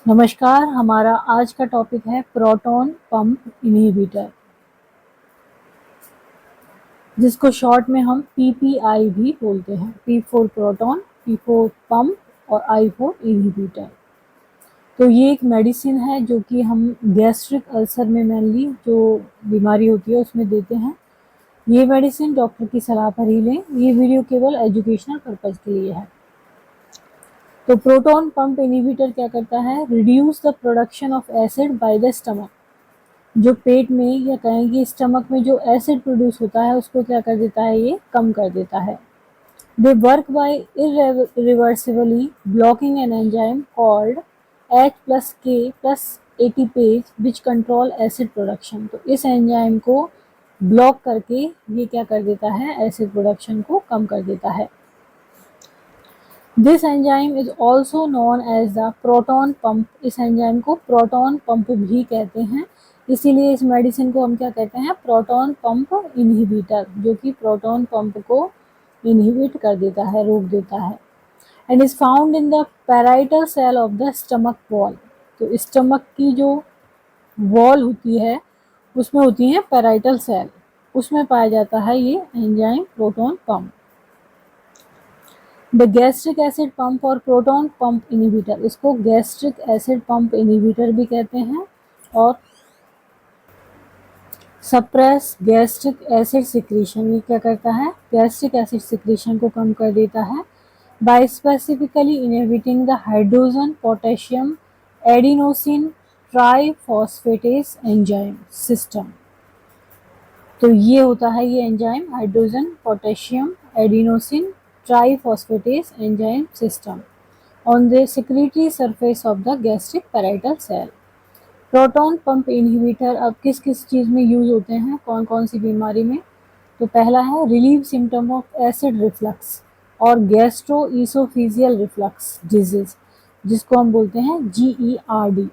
नमस्कार, हमारा आज का टॉपिक है प्रोटॉन पंप इनहिबिटर, जिसको शॉर्ट में हम पीपीआई भी बोलते हैं। P for proton, P for pump और आई फॉर इनहिबिटर। तो ये एक मेडिसिन है जो कि हम गैस्ट्रिक अल्सर में मेनली जो बीमारी होती है उसमें देते हैं। ये मेडिसिन डॉक्टर की सलाह पर ही लें। ये वीडियो केवल एजुकेशनल पर्पज़ के लिए है। तो प्रोटॉन पंप इनहिबिटर क्या करता है? Reduce the production of acid by the stomach. जो पेट में या कहें कि स्टमक में जो एसिड प्रोड्यूस होता है उसको क्या कर देता है? ये कम कर देता है। They work by irreversibly blocking an enzyme called H+K+ATPase which control acid production। तो इस एंजाइम को ब्लॉक करके ये क्या कर देता है? एसिड प्रोडक्शन को कम कर देता है। This enzyme is also known as the proton pump. इस एंजाइम को प्रोटॉन पंप भी कहते हैं, इसीलिए इस मेडिसिन को हम क्या कहते हैं? प्रोटॉन पंप इनहिबिटर, जो कि प्रोटॉन पंप को इनहिबिट कर देता है, रोक देता है। And is found in the parietal cell of the stomach wall. तो स्टमक की जो वॉल होती है उसमें होती है पैराइटल सेल, उसमें पाया जाता है ये enzyme proton pump. The gastric acid pump और प्रोटॉन पंप इनहिबिटर, इसको गैस्ट्रिक एसिड पंप इनहिबिटर भी कहते हैं और सप्रेस गैस्ट्रिक एसिड सिक्रीशन। ये क्या करता है? गैस्ट्रिक एसिड सिक्रीशन को कम कर देता है by specifically inhibiting the hydrogen potassium adenosine triphosphatase enzyme system. तो ये होता है ये enzyme hydrogen potassium adenosine triphosphatase enzyme system on the secretory surface of the gastric parietal cell. Proton pump inhibitor अब किस किस चीज़ में यूज होते हैं, कौन कौन सी बीमारी में? तो पहला है relieve symptom of acid reflux और गैस्ट्रो ईसोफेजियल रिफ्लक्स डिजीज, जिसको हम बोलते हैं GERD।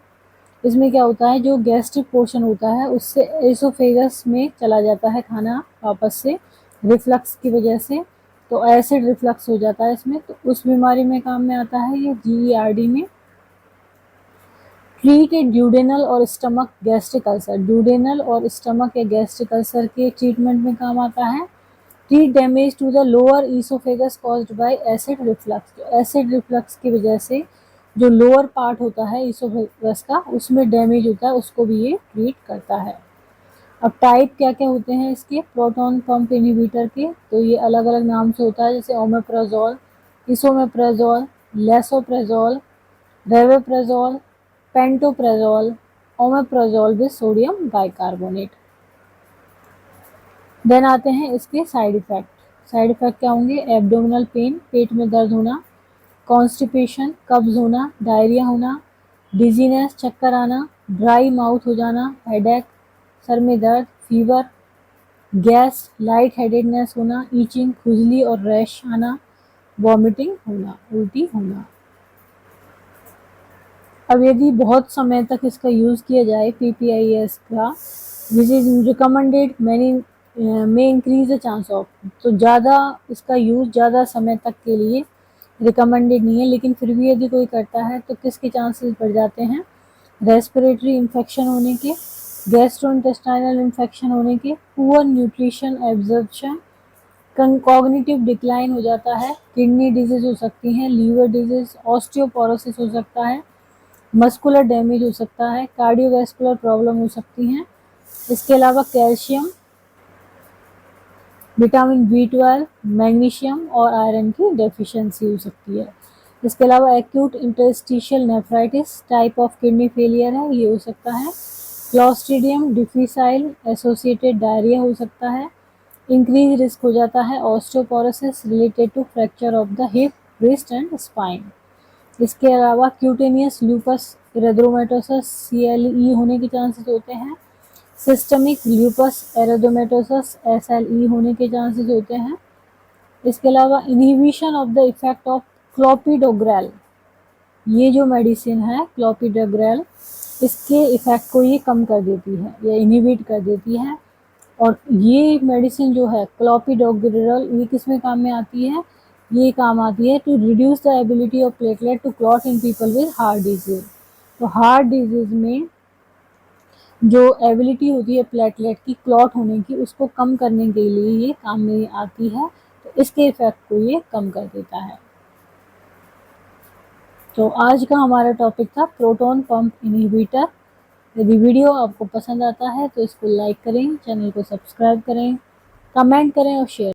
इसमें क्या होता है? जो गैस्ट्रिक पोर्शन होता है उससे एसोफेगस में चला जाता है खाना वापस से, रिफ्लक्स की वजह से, तो एसिड रिफ्लक्स हो जाता है इसमें। तो उस बीमारी में काम में आता है ये GERD में। ट्रीट ए ड्यूडेनल और स्टमक गैस्ट्रिक अल्सर, ड्यूडेनल और स्टमक या गैस्ट्रिक अल्सर के ट्रीटमेंट में काम आता है। Treat damage to the lower oesophagus caused by acid reflux, तो एसिड रिफ्लक्स की वजह से जो लोअर पार्ट होता है ईसोफेगस का उसमें डैमेज होता है, उसको भी ये ट्रीट करता है। अब टाइप क्या क्या होते हैं इसके प्रोटॉन पंप इनहिबिटर के? तो ये अलग अलग नाम से होता है, जैसे omeprazole, esomeprazole, lansoprazole, rabeprazole, pantoprazole, omeprazole with sodium bicarbonate. Then आते हैं इसके साइड इफेक्ट। साइड इफेक्ट क्या होंगे? एब्डोमिनल पेन, पेट में दर्द होना, कॉन्स्टिपेशन, कब्ज होना, डायरिया होना, डिजीनेस, चक्कर आना, ड्राई माउथ हो जाना, हेडेक, सर में दर्द, फीवर, गैस, लाइट हेडेडनेस होना, ईचिंग, खुजली और रैश आना, वॉमिटिंग होना, उल्टी होना। अब यदि बहुत समय तक इसका यूज़ किया जाए PPIS का, विच इज़ रिकमेंडेड मैनी में इंक्रीज द चांस ऑफ, तो ज़्यादा इसका यूज़ ज़्यादा समय तक के लिए रिकमेंडेड नहीं है, लेकिन फिर भी यदि कोई करता है तो किसके चांसेस बढ़ जाते हैं? रेस्पिरेटरी इन्फेक्शन होने के, गैस्ट्रोइंटेस्टाइनल इन्फेक्शन होने के, poor nutrition absorption, cognitive decline हो जाता है, किडनी डिजीज हो सकती हैं, लीवर डिजीज, ऑस्टियोपोरोसिस हो सकता है, मस्कुलर डैमेज हो सकता है, कार्डियोवैस्कुलर प्रॉब्लम हो सकती हैं। इसके अलावा कैल्शियम, विटामिन B12, मैग्नीशियम और आयरन की डेफिशिएंसी हो सकती है। इसके अलावा acute interstitial nephritis type of kidney failure है, ये हो सकता है। क्लॉस्ट्रीडियम डिफिसाइल एसोसिएटेड डायरिया हो सकता है। इंक्रीज रिस्क हो जाता है osteoporosis related to fracture of the hip, wrist and spine. इसके अलावा क्यूटेनियस लूपस एरिथ्रोमेटोसस CLE होने के चांसेस होते हैं। सिस्टमिक ल्यूपस एरिथ्रोमेटोसस SLE होने के चांसेस होते हैं। इसके अलावा inhibition of the effect of clopidogrel, ये जो मेडिसिन है क्लोपिडोग्रेल, इसके इफेक्ट को ये कम कर देती है या इनहिबिट कर देती है। और ये मेडिसिन जो है क्लोपिडोग्रेल, ये किस में काम में आती है? ये काम आती है to reduce the ability of platelet to clot in people with heart disease. तो हार्ट डिजीज में जो एबिलिटी होती है प्लेटलेट की क्लॉट होने की, उसको कम करने के लिए ये काम में आती है। तो इसके इफेक्ट को ये कम कर देता है। तो आज का हमारा टॉपिक था प्रोटॉन पंप इनहिबिटर। यदि वीडियो आपको पसंद आता है तो इसको लाइक करें, चैनल को सब्सक्राइब करें, कमेंट करें और शेयर